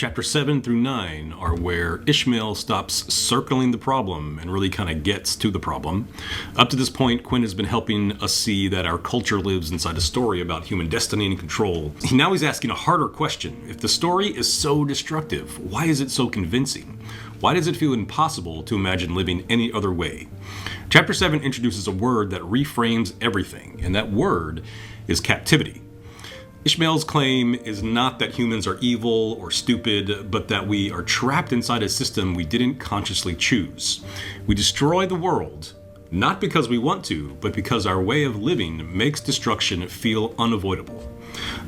chapter 7 through 9 are where Ishmael stops circling the problem and really kind of gets to the problem. Up to this point, Quinn has been helping us see that our culture lives inside a story about human destiny and control. Now he's asking a harder question. If the story is so destructive, why is it so convincing? Why does it feel impossible to imagine living any other way? Chapter 7 introduces a word that reframes everything, and that word is captivity. Ishmael's claim is not that humans are evil or stupid, but that we are trapped inside a system we didn't consciously choose. We destroy the world, not because we want to, but because our way of living makes destruction feel unavoidable.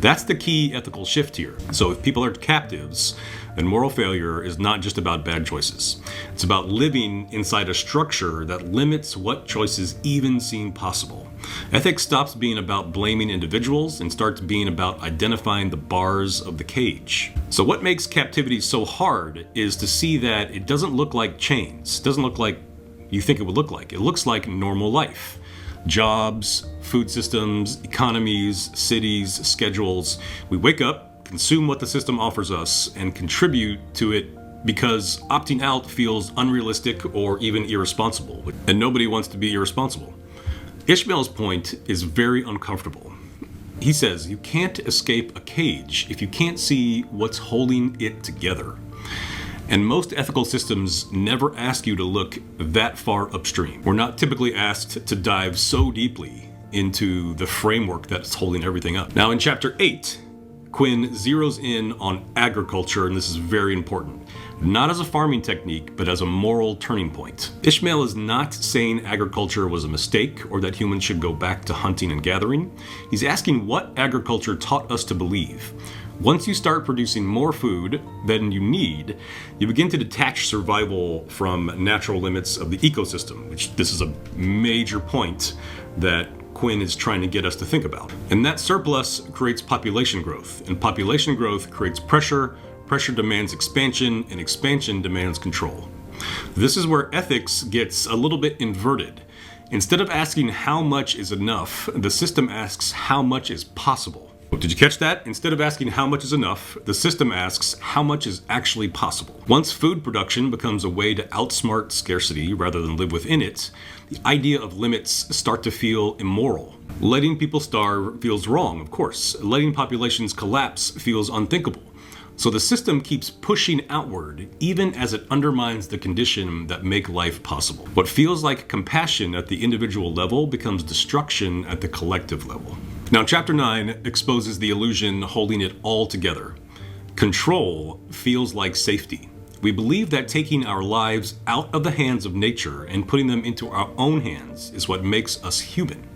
That's the key ethical shift here. So if people are captives, then moral failure is not just about bad choices. It's about living inside a structure that limits what choices even seem possible. Ethics stops being about blaming individuals and starts being about identifying the bars of the cage. So what makes captivity so hard is to see that it doesn't look like chains. It doesn't look like you think it would look like. It looks like normal life. Jobs, food systems, economies, cities, schedules. We wake up, consume what the system offers us, and contribute to it because opting out feels unrealistic or even irresponsible. And nobody wants to be irresponsible. Ishmael's point is very uncomfortable. He says you can't escape a cage if you can't see what's holding it together. And most ethical systems never ask you to look that far upstream. We're not typically asked to dive so deeply into the framework that's holding everything up. Now in chapter 8, Quinn zeroes in on agriculture, and this is very important. Not as a farming technique, but as a moral turning point. Ishmael is not saying agriculture was a mistake or that humans should go back to hunting and gathering. He's asking what agriculture taught us to believe. Once you start producing more food than you need, you begin to detach survival from natural limits of the ecosystem, which this is a major point that Quinn is trying to get us to think about. And that surplus creates population growth, and population growth creates pressure, pressure demands expansion, and expansion demands control. This is where ethics gets a little bit inverted. Instead of asking how much is enough, the system asks how much is possible. Did you catch that? Instead of asking how much is enough, the system asks how much is actually possible. Once food production becomes a way to outsmart scarcity rather than live within it, the idea of limits start to feel immoral. Letting people starve feels wrong, of course. Letting populations collapse feels unthinkable. So the system keeps pushing outward, even as it undermines the condition that make life possible. What feels like compassion at the individual level becomes destruction at the collective level. Now, chapter 9 exposes the illusion holding it all together. Control feels like safety. We believe that taking our lives out of the hands of nature and putting them into our own hands is what makes us human.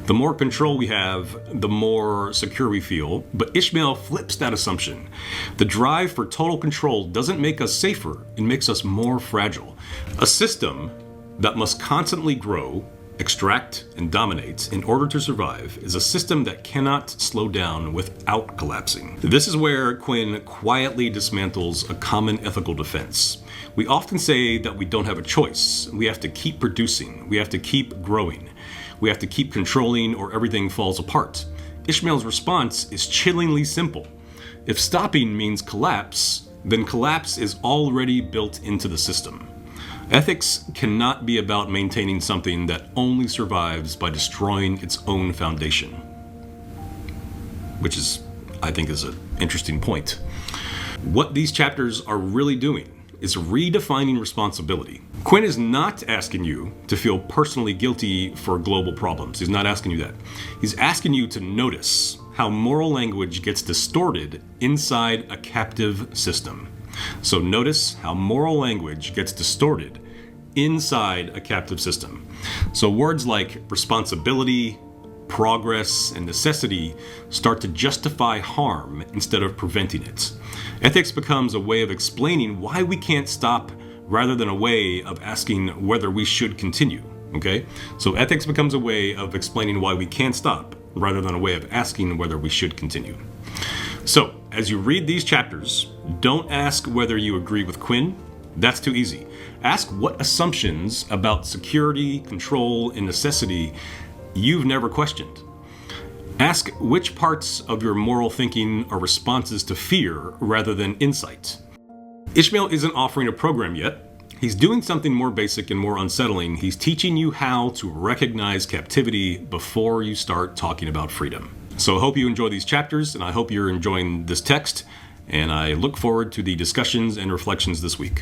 The more control we have, the more secure we feel, but Ishmael flips that assumption. The drive for total control doesn't make us safer, it makes us more fragile. A system that must constantly grow, extract, and dominate in order to survive is a system that cannot slow down without collapsing. This is where Quinn quietly dismantles a common ethical defense. We often say that we don't have a choice. We have to keep producing. We have to keep growing. We have to keep controlling or everything falls apart. Ishmael's response is chillingly simple. If stopping means collapse, then collapse is already built into the system. Ethics cannot be about maintaining something that only survives by destroying its own foundation. Which is, I think, is an interesting point. What these chapters are really doing is redefining responsibility. Quinn is not asking you to feel personally guilty for global problems. He's not asking you that. He's asking you to notice how moral language gets distorted inside a captive system. So notice how moral language gets distorted inside a captive system. So words like responsibility, progress, and necessity start to justify harm instead of preventing it. Ethics becomes a way of explaining why we can't stop rather than a way of asking whether we should continue. Okay? So ethics becomes a way of explaining why we can't stop rather than a way of asking whether we should continue. So, as you read these chapters, don't ask whether you agree with Quinn. That's too easy. Ask what assumptions about security, control, and necessity you've never questioned. Ask which parts of your moral thinking are responses to fear rather than insight. Ishmael isn't offering a program yet. He's doing something more basic and more unsettling. He's teaching you how to recognize captivity before you start talking about freedom. So I hope you enjoy these chapters, and I hope you're enjoying this text, and I look forward to the discussions and reflections this week.